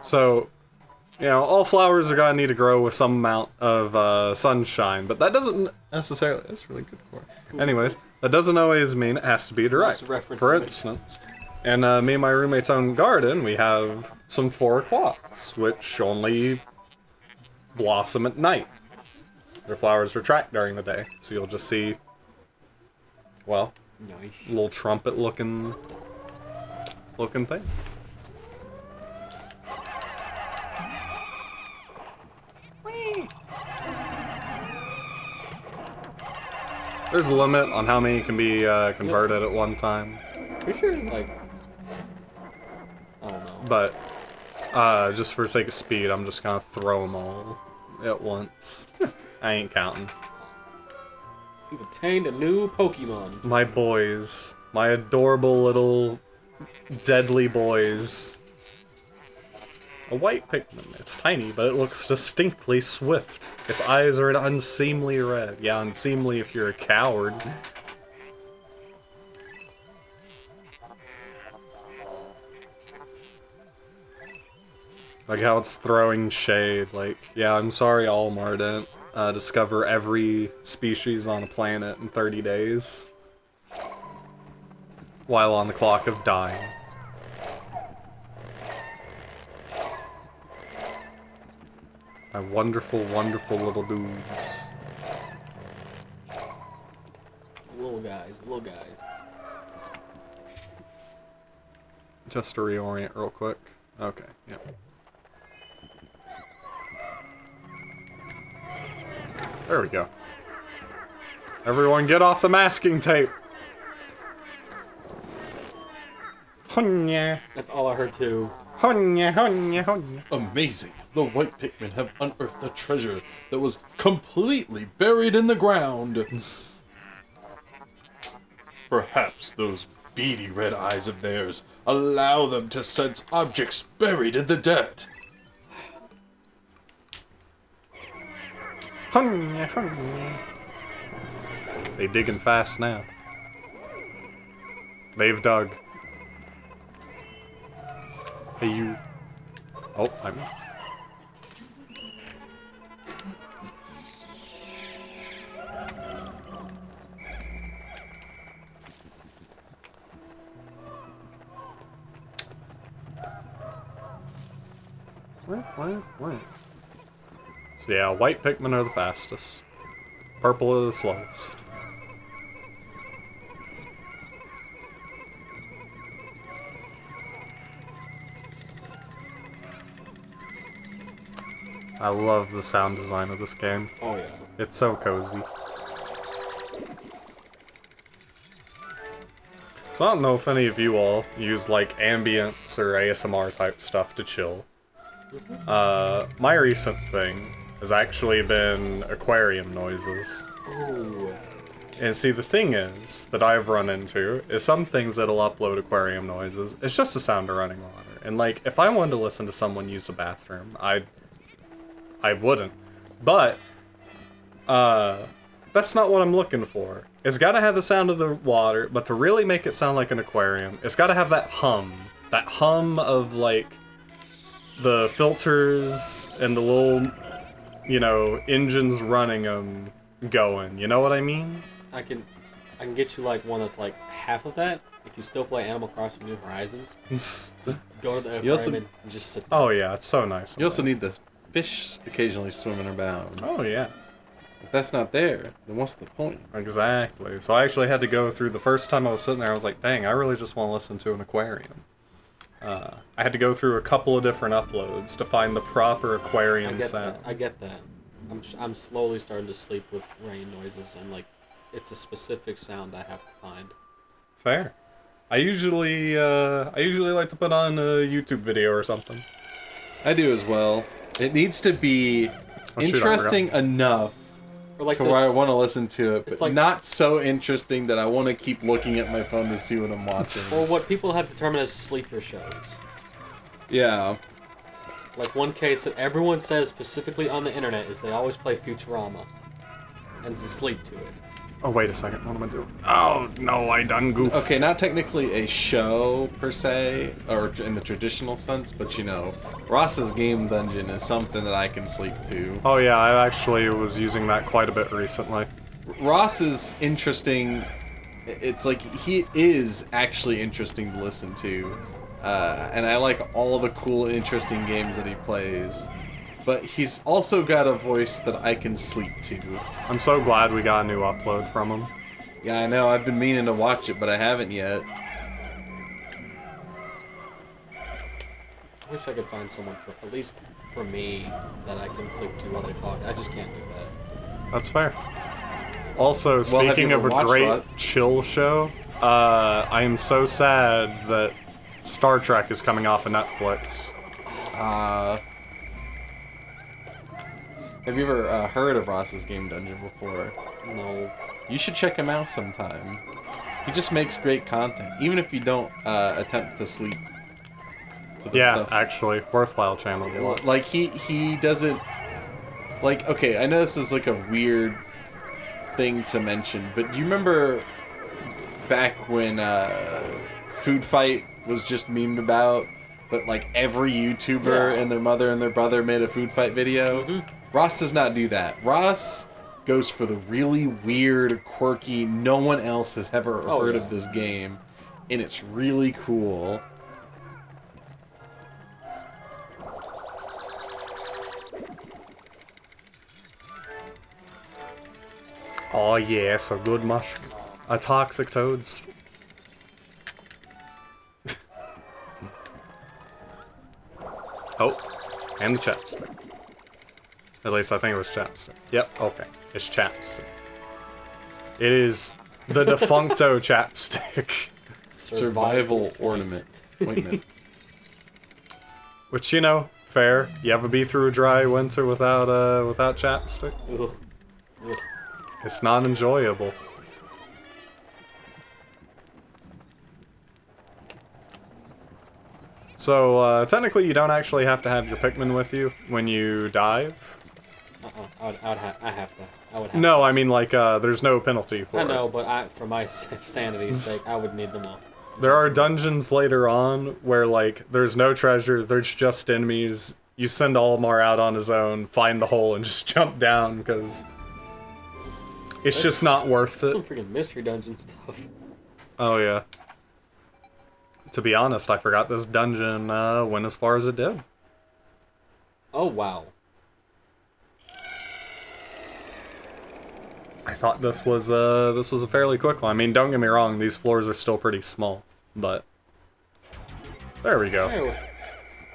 A: So, you know, all flowers are gonna need to grow with some amount of sunshine, but that doesn't necessarily. That's really good for it. Anyways, that doesn't always mean it has to be direct.
B: Nice reference
A: For
B: image.
A: instance, in me and my roommate's own garden, we have some 4 o'clocks, which only blossom at night. Their flowers retract during the day, so you'll just see, well,
B: Nice.
A: little trumpet looking thing. There's a limit on how many can be converted at one time,
B: Pretty sure it's like, I don't know.
A: but just for the sake of speed, I'm just gonna throw them all at once. I ain't counting.
B: You've obtained a new Pokemon.
A: My boys, my adorable little deadly boys. A white Pikmin. It's tiny, but it looks distinctly swift. Its eyes are an unseemly red. Yeah, unseemly if you're a coward. Like how it's throwing shade. Like, yeah, I'm sorry Olimar didn't discover every species on a planet in 30 days. While on the clock of dying. My wonderful, wonderful little dudes.
B: Little guys.
A: Just to reorient real quick. Okay, yeah. There we go. Everyone get off the masking tape! Hunya,
B: That's all I heard too.
A: hunya, hunya, hunya.
C: Amazing! The white Pikmin have unearthed a treasure that was completely buried in the ground. Perhaps those beady red eyes of theirs allow them to sense objects buried in the dirt.
A: Hunya, hunya. They digging fast now. They've dug. Hey, you. Oh, I'm. Wait. So yeah, white Pikmin are the fastest. Purple are the slowest. I love the sound design of this game.
B: Oh yeah.
A: It's so cozy. So I don't know if any of you all use like ambience or ASMR type stuff to chill. My recent thing has actually been aquarium noises.
B: Ooh.
A: And see, the thing is that I've run into is some things that'll upload aquarium noises. It's just the sound of running water. And like, if I wanted to listen to someone use a bathroom, I wouldn't. But that's not what I'm looking for. It's gotta have the sound of the water, but to really make it sound like an aquarium, it's gotta have that hum of like the filters and the little, you know, engines running them going. You know what I mean?
B: I can get you like one that's like half of that. If you still play Animal Crossing New Horizons, go to the
C: You also-
B: aquarium and just sit there.
A: Oh yeah, it's so nice.
C: You also need the fish occasionally swimming around.
A: Oh yeah.
C: If that's not there, then what's the point?
A: Exactly. So I actually had to go through the first time I was sitting there. I was like, dang, I really just want to listen to an aquarium. I had to go through a couple of different uploads to find the proper aquarium
B: I get
A: sound.
B: that. I get that. I'm slowly starting to sleep with rain noises and like it's a specific sound I have to find.
A: Fair. I usually like to put on a YouTube video or something.
C: I do as well. It needs to be interesting enough
B: Or like
C: to where I want to listen to it, but
B: like-
C: not so interesting that I want to keep looking at my phone to see what I'm watching.
B: or what people have determined as sleeper shows.
C: Yeah.
B: Like one case that everyone says specifically on the internet is they always play Futurama and sleep to it.
A: Oh, wait a second. What am I doing? Oh, no, I done goofed.
C: Okay, not technically a show per se, or in the traditional sense, but you know, Ross's Game Dungeon is something that I can sleep to.
A: Oh, yeah, I actually was using that quite a bit recently.
C: Ross is interesting. It's like he is actually interesting to listen to, and I like all the cool, interesting games that he plays. But he's also got a voice that I can sleep to.
A: I'm so glad we got a new upload from him.
C: Yeah, I know. I've been meaning to watch it, but I haven't yet.
B: I wish I could find someone for at least for me that I can sleep to while they talk. I just can't do that.
A: That's fair. Also,
C: Well, have you
A: speaking of
C: ever
A: a
C: watched
A: great
C: Rod?
A: chill show, I am so sad that Star Trek is coming off of Netflix.
C: Have you ever heard of Ross's Game Dungeon before?
B: No.
C: You should check him out sometime. He just makes great content, even if you don't attempt to sleep to the
A: Yeah,
C: stuff.
A: actually, worthwhile channel to watch.
C: Like he doesn't like. Okay, I know this is like a weird thing to mention, but do you remember back when Food Fight was just memed about? But like every YouTuber
B: Yeah.
C: and their mother and their brother made a Food Fight video.
B: Mhm.
C: Ross does not do that. Ross goes for the really weird, quirky, no one else has ever
B: Oh,
C: heard
B: yeah.
C: of this game, and it's really cool.
A: Oh yes, a good mushroom. A toxic toadstool. Oh, and the chapstick. At least I think it was chapstick. Yep, okay. It's chapstick. It is the defuncto chapstick.
C: Survival ornament. Ointment.
A: Which, you know, fair. You ever be through a dry winter without chapstick?
B: Ugh. Ugh.
A: It's not enjoyable. So, technically you don't actually have to have your Pikmin with you when you dive.
B: I have to. I would have
A: No, I mean, like, there's no penalty for
B: I
A: it.
B: know, but for my sanity's sake, I would need them all.
A: There are dungeons later on where, like, there's no treasure, there's just enemies. You send Olimar out on his own, find the hole, and just jump down, because it's just not worth it.
B: Some freaking mystery dungeon stuff.
A: Oh, yeah. To be honest, I forgot this dungeon went as far as it did.
B: Oh wow.
A: I thought this was a fairly quick one. I mean, don't get me wrong, these floors are still pretty small, but there we go.
B: Hey,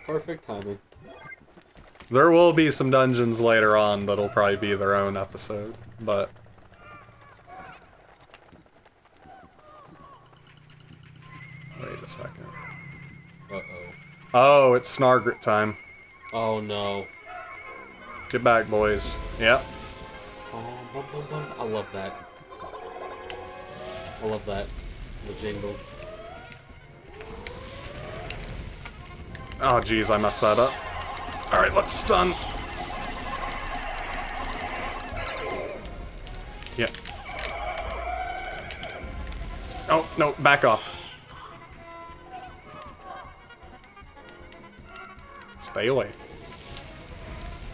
B: perfect timing.
A: There will be some dungeons later on that'll probably be their own episode, but wait a second.
B: Uh-oh.
A: Oh, it's Snargret time.
B: Oh no.
A: Get back, boys. Yep.
B: Oh, bum, bum, bum. I love that. I love that. The jingle.
A: Oh, geez, I messed that up. Alright, let's stun. Yep. Oh, no, back off. Stay away.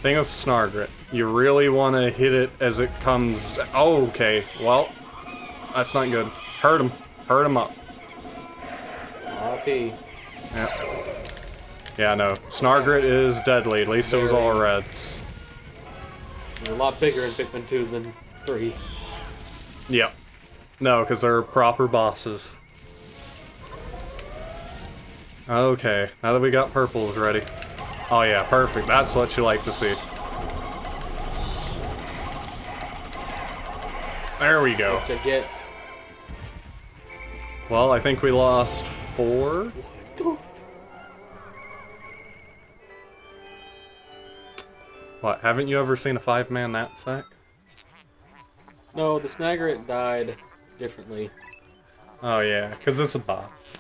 A: Thing with Snargret, you really want to hit it as it comes. Oh, okay, well, that's not good. Hurt him. Hurt him up.
B: R.I.P.
A: Yeah. Yeah, no. Snargret is deadly. At least it was all reds.
B: He's a lot bigger in Pikmin 2 than 3.
A: Yep. No, because they're proper bosses. Okay, now that we got purples ready. Oh yeah, perfect. That's what you like to see. There we go.
B: Which I get.
A: Well, I think we lost 4. What, haven't you ever seen a 5-man knapsack?
B: No, the Snaggerit died differently.
A: Oh yeah, because it's a box.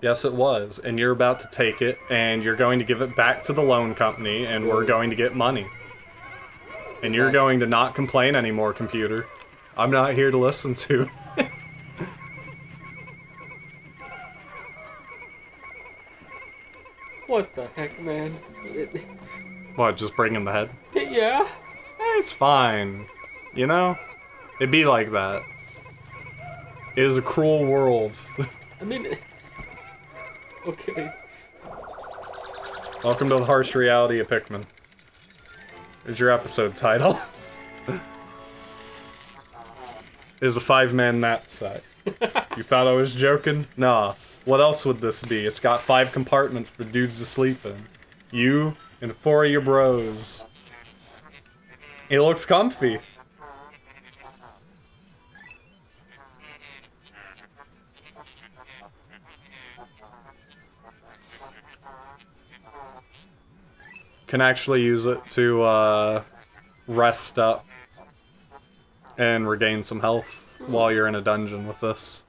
A: Yes, it was, and you're about to take it, and you're going to give it back to the loan company, and we're going to get money. And you're going to not complain anymore, computer. I'm not here to listen to.
B: What the heck, man?
A: What, just bring him the head?
B: Yeah.
A: It's fine. You know? It'd be like that. It is a cruel world.
B: I mean... Okay.
A: Welcome to the harsh reality of Pikmin. Here's your episode title. Is a 5-man knapsack. You thought I was joking? Nah. What else would this be? It's got 5 compartments for dudes to sleep in. You and 4 of your bros. It looks comfy. Can actually use it to rest up and regain some health while you're in a dungeon with this.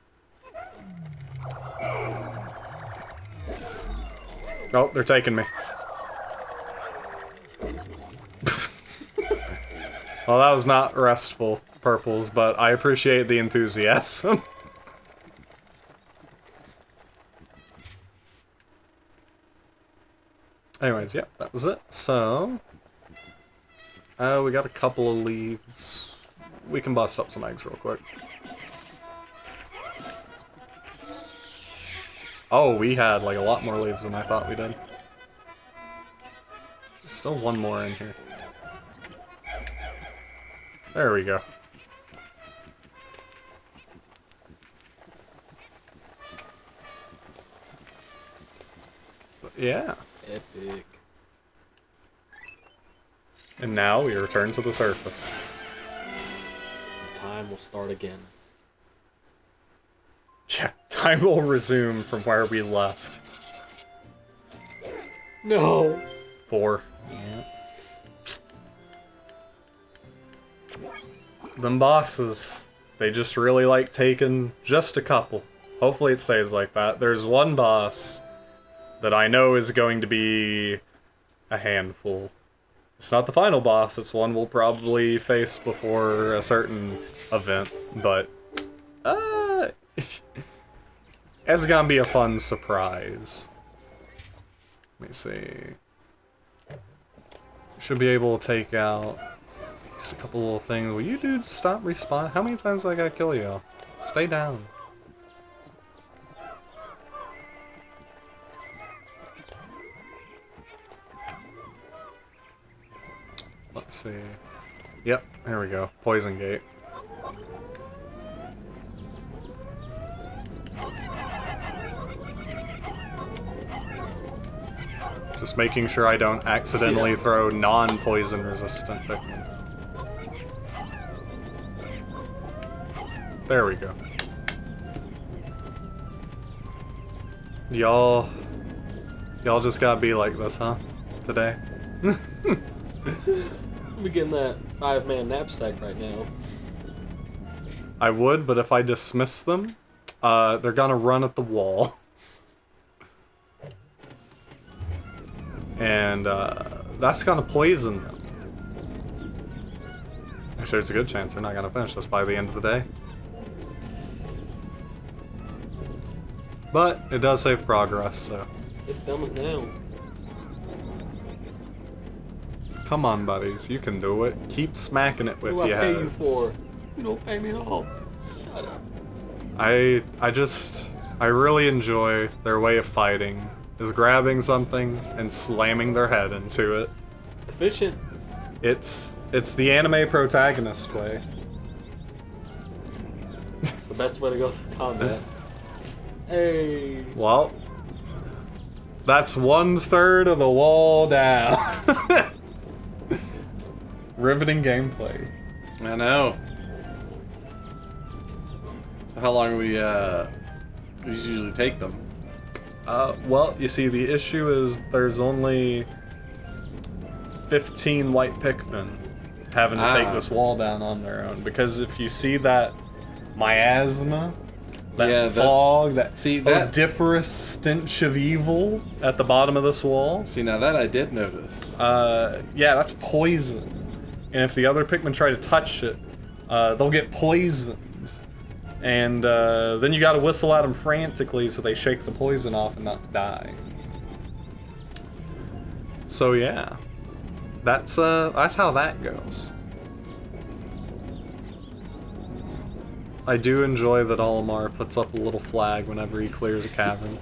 A: Oh, they're taking me. Well, that was not restful, Purples, but I appreciate the enthusiasm. Anyways, yep, that was it. So, we got a couple of leaves. We can bust up some eggs real quick. Oh, we had like a lot more leaves than I thought we did. Still one more in here. There we go. But yeah.
B: Epic.
A: And now we return to the surface.
B: Time will start again.
A: Yeah, time will resume from where we left.
B: No.
A: 4. Them bosses, they just really like taking just a couple. Hopefully it stays like that. There's one boss that I know is going to be a handful. It's not the final boss, it's one we'll probably face before a certain event, but it's gonna be a fun surprise. Let me see. Should be able to take out just a couple little things. Will you dudes stop respawning? How many times do I gotta kill you? Stay down. Let's see. Yep, here we go. Poison Gate. Just making sure I don't accidentally throw non-poison resistant Pikmin. There we go. Y'all just gotta be like this, huh? Today?
B: I'm getting that 5-man knapsack right now.
A: I would, but if I dismiss them, they're gonna run at the wall. And that's gonna poison them. Actually, there's a good chance they're not gonna finish this by the end of the day. But it does save progress, so.
B: It's coming down.
A: Come on, buddies, you can do it. Keep smacking it with
B: What do
A: your
B: I pay
A: heads.
B: you for? You don't pay me at all. Shut up.
A: I really enjoy their way of fighting. Is grabbing something and slamming their head into it.
B: Efficient.
A: It's the anime protagonist way.
B: It's the best way to go through combat. Hey.
A: Well, that's 1/3 of the wall down. Riveting gameplay.
C: I know. So how long we usually take them?
A: Well, you see, the issue is there's only 15 white Pikmin having to take this wall down on their own. Because if you see that miasma, that fog, that odoriferous stench of evil at the bottom of this wall.
C: See, now that I did notice.
A: Yeah, that's poison. And if the other Pikmin try to touch it, they'll get poisoned. And then you gotta whistle at them frantically so they shake the poison off and not die. So yeah, that's how that goes. I do enjoy that Olimar puts up a little flag whenever he clears a cavern.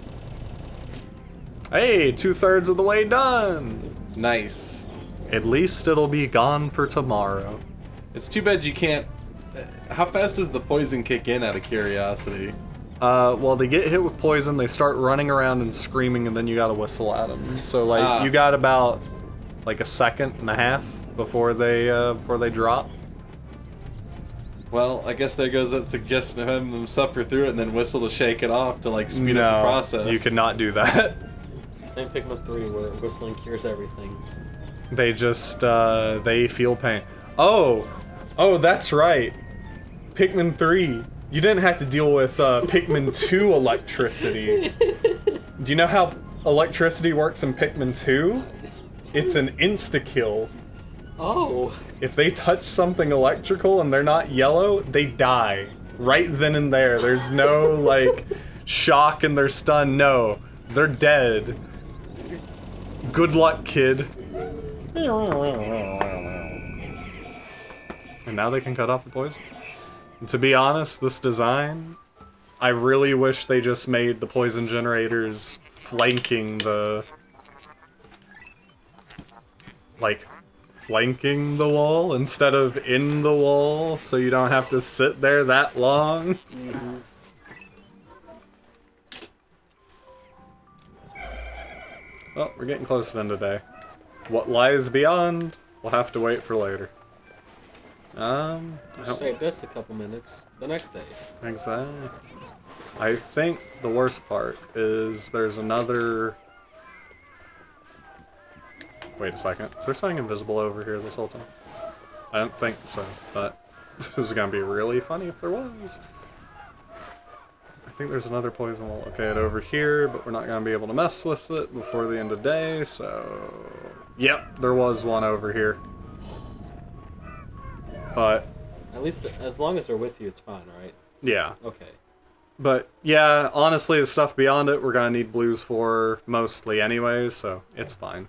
A: Hey, 2/3 of the way done!
C: Nice.
A: At least it'll be gone for tomorrow.
C: It's too bad you can't... How fast does the poison kick in, out of curiosity?
A: Well, they get hit with poison, they start running around and screaming, and then you gotta whistle at them. So, like, you got about, like, a second and a half before they drop.
C: Well, I guess there goes that suggestion of having them suffer through it and then whistle to shake it off to, like, speed up the process.
A: You cannot do that.
B: Same Pikmin 3 where whistling cures everything.
A: They just, they feel pain. Oh, that's right. Pikmin 3. You didn't have to deal with Pikmin 2 electricity. Do you know how electricity works in Pikmin 2? It's an insta-kill.
B: Oh.
A: If they touch something electrical and they're not yellow, they die. Right then and there. There's no, like, shock and they're stunned. No. They're dead. Good luck, kid. And now they can cut off the poison. And to be honest, this design, I really wish they just made the poison generators flanking the... like, flanking the wall instead of in the wall, so you don't have to sit there that long.
B: Mm-hmm.
A: Well, we're getting close to the end of the day. What lies beyond, we'll have to wait for later.
B: Just saved us a couple minutes the next day.
A: Exactly. I think the worst part is there's another... Wait a second. Is there something invisible over here this whole time? I don't think so, but it was gonna be really funny if there was. I think there's another poison wall located over here, but we're not gonna be able to mess with it before the end of the day, so... Yep, there was one over here. But...
B: At least, as long as they're with you, it's fine, right?
A: Yeah.
B: Okay.
A: But, yeah, honestly, the stuff beyond it, we're gonna need blues for mostly anyways, so it's fine.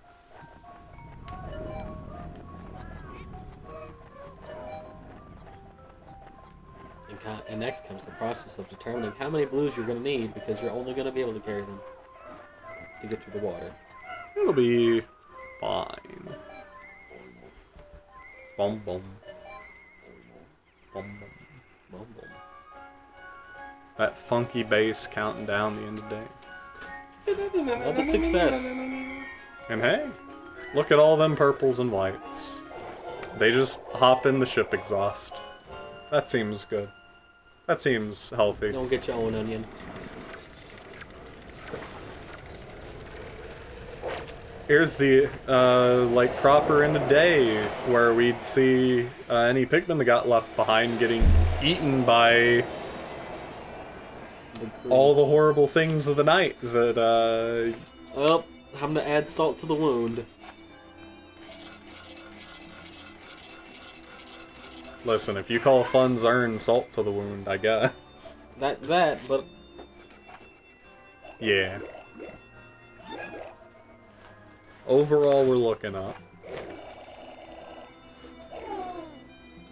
B: And next comes the process of determining how many blues you're going to need, because you're only going to be able to carry them to get through the water.
A: It'll be fine. Bum bum. Bum bum.
B: Boom, boom.
A: That funky bass counting down the end of the day.
B: Another success.
A: And hey, look at all them purples and whites. They just hop in the ship exhaust. That seems good. That seems healthy.
B: Don't get your own onion.
A: Here's the, like, proper end of day, where we'd see any Pikmin that got left behind getting eaten by all the horrible things of the night that,
B: Well, I'm gonna add salt to the wound.
A: Listen, if you call funds earned, salt to the wound, I guess.
B: But...
A: Yeah. Overall, we're looking up.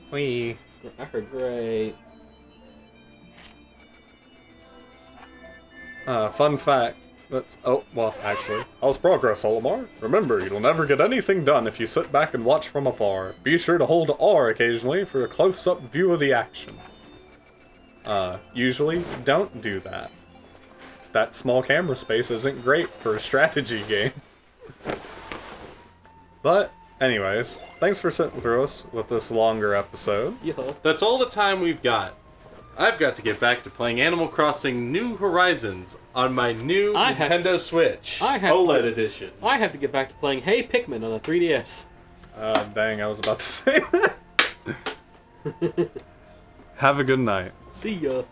A: Whee.
B: I heard great.
A: Fun fact. Oh, well, actually. How's progress, Olimar? Remember, you'll never get anything done if you sit back and watch from afar. Be sure to hold R occasionally for a close-up view of the action. Usually, don't do that. That small camera space isn't great for a strategy game. But, Anyways, thanks for sitting through us with this longer episode.
B: Yeah.
C: That's all the time we've got. I've got to get back to playing Animal Crossing New Horizons on my new Nintendo Switch OLED edition.
B: I have to get back to playing Hey Pikmin on a 3DS.
A: Dang, I was about to say that. Have a good night.
B: See ya.